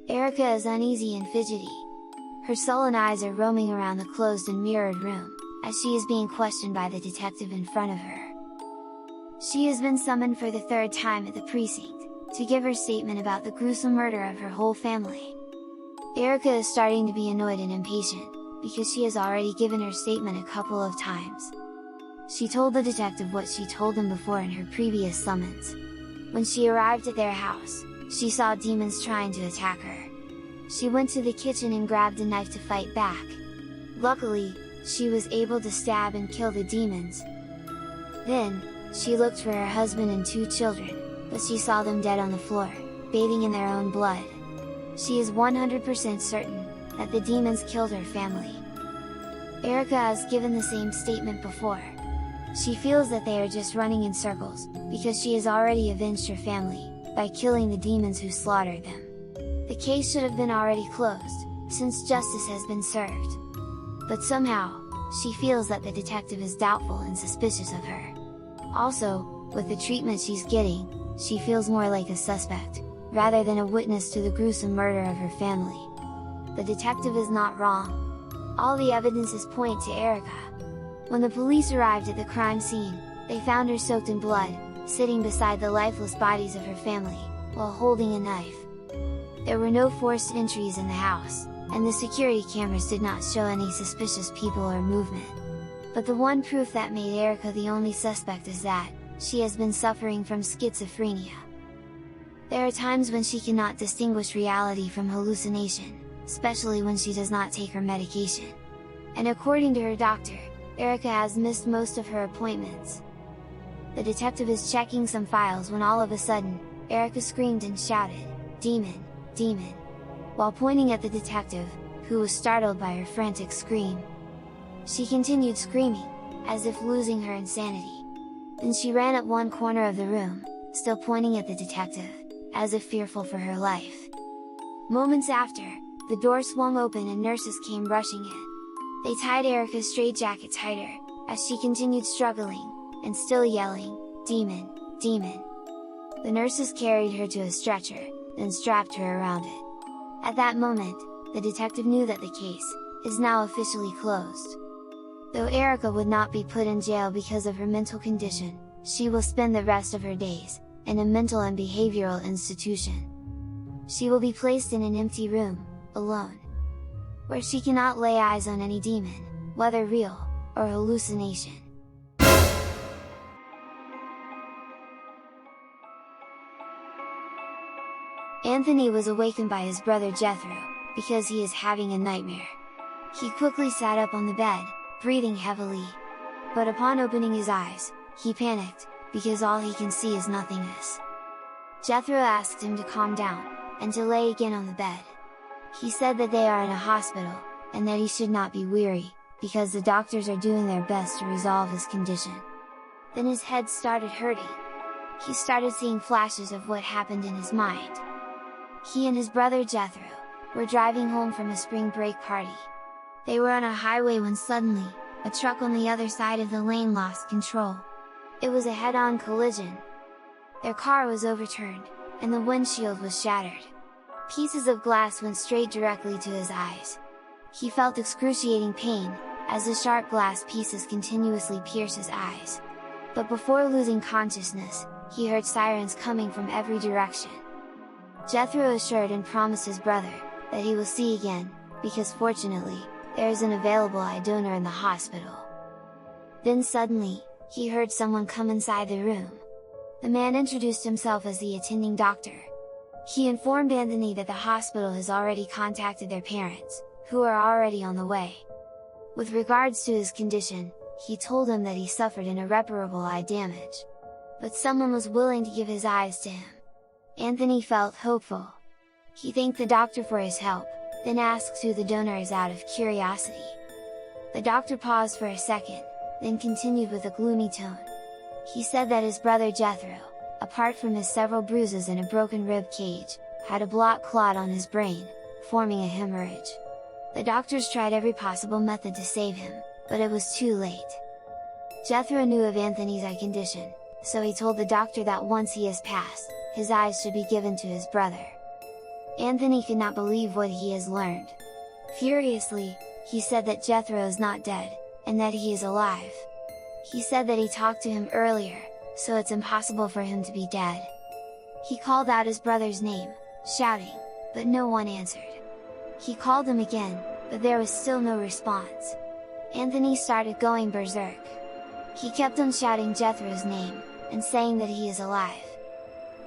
Erica is uneasy and fidgety. Her sullen eyes are roaming around the closed and mirrored room, as she is being questioned by the detective in front of her. She has been summoned for the third time at the precinct, to give her statement about the gruesome murder of her whole family. Erica is starting to be annoyed and impatient, because she has already given her statement a couple of times. She told the detective what she told him before in her previous summons. When she arrived at their house, she saw demons trying to attack her. She went to the kitchen and grabbed a knife to fight back. Luckily, she was able to stab and kill the demons. Then, she looked for her husband and 2 children, but she saw them dead on the floor, bathing in their own blood. She is 100% certain that the demons killed her family. Erica has given the same statement before. She feels that they are just running in circles, because she has already avenged her family, by killing the demons who slaughtered them. The case should have been already closed, since justice has been served. But somehow, she feels that the detective is doubtful and suspicious of her. Also, with the treatment she's getting, she feels more like a suspect, rather than a witness to the gruesome murder of her family. The detective is not wrong. All the evidences point to Erica. When the police arrived at the crime scene, they found her soaked in blood, sitting beside the lifeless bodies of her family, while holding a knife. There were no forced entries in the house, and the security cameras did not show any suspicious people or movement. But the one proof that made Erica the only suspect is that, she has been suffering from schizophrenia. There are times when she cannot distinguish reality from hallucination, especially when she does not take her medication. And according to her doctor, Erica has missed most of her appointments. The detective is checking some files when all of a sudden, Erica screamed and shouted, "Demon! Demon!" while pointing at the detective, who was startled by her frantic scream. She continued screaming, as if losing her insanity. Then she ran up one corner of the room, still pointing at the detective, as if fearful for her life. Moments after, the door swung open and nurses came rushing in. They tied Erica's straitjacket tighter, as she continued struggling, and still yelling, "Demon! Demon!" The nurses carried her to a stretcher, then strapped her around it. At that moment, the detective knew that the case is now officially closed. Though Erica would not be put in jail because of her mental condition, she will spend the rest of her days in a mental and behavioral institution. She will be placed in an empty room, alone, where she cannot lay eyes on any demon, whether real or hallucination. Anthony was awakened by his brother Jethro, because he is having a nightmare. He quickly sat up on the bed, breathing heavily. But upon opening his eyes, he panicked, because all he can see is nothingness. Jethro asked him to calm down, and to lay again on the bed. He said that they are in a hospital, and that he should not be weary, because the doctors are doing their best to resolve his condition. Then his head started hurting. He started seeing flashes of what happened in his mind. He and his brother Jethro were driving home from a spring break party. They were on a highway when suddenly, a truck on the other side of the lane lost control. It was a head-on collision. Their car was overturned, and the windshield was shattered. Pieces of glass went straight directly to his eyes. He felt excruciating pain, as the sharp glass pieces continuously pierced his eyes. But before losing consciousness, he heard sirens coming from every direction. Jethro assured and promised his brother that he will see again, because fortunately, there is an available eye donor in the hospital. Then suddenly, he heard someone come inside the room. The man introduced himself as the attending doctor. He informed Anthony that the hospital has already contacted their parents, who are already on the way. With regards to his condition, he told him that he suffered an irreparable eye damage. But someone was willing to give his eyes to him. Anthony felt hopeful. He thanked the doctor for his help, then asked who the donor is out of curiosity. The doctor paused for a second, then continued with a gloomy tone. He said that his brother Jethro, apart from his several bruises and a broken rib cage, had a blood clot on his brain, forming a hemorrhage. The doctors tried every possible method to save him, but it was too late. Jethro knew of Anthony's eye condition, so he told the doctor that once he has passed, his eyes should be given to his brother. Anthony could not believe what he has learned. Furiously, he said that Jethro is not dead, and that he is alive. He said that he talked to him earlier, so it's impossible for him to be dead. He called out his brother's name, shouting, but no one answered. He called him again, but there was still no response. Anthony started going berserk. He kept on shouting Jethro's name, and saying that he is alive.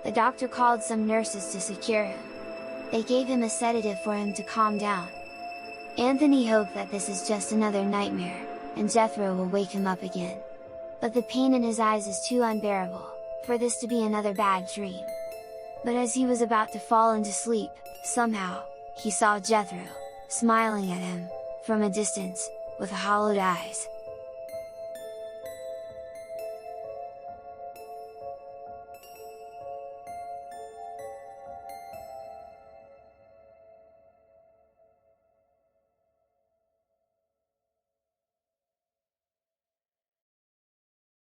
The doctor called some nurses to secure him. They gave him a sedative for him to calm down. Anthony hoped that this is just another nightmare, and Jethro will wake him up again. But the pain in his eyes is too unbearable, for this to be another bad dream. But as he was about to fall into sleep, somehow, he saw Jethro, smiling at him, from a distance, with hollowed eyes.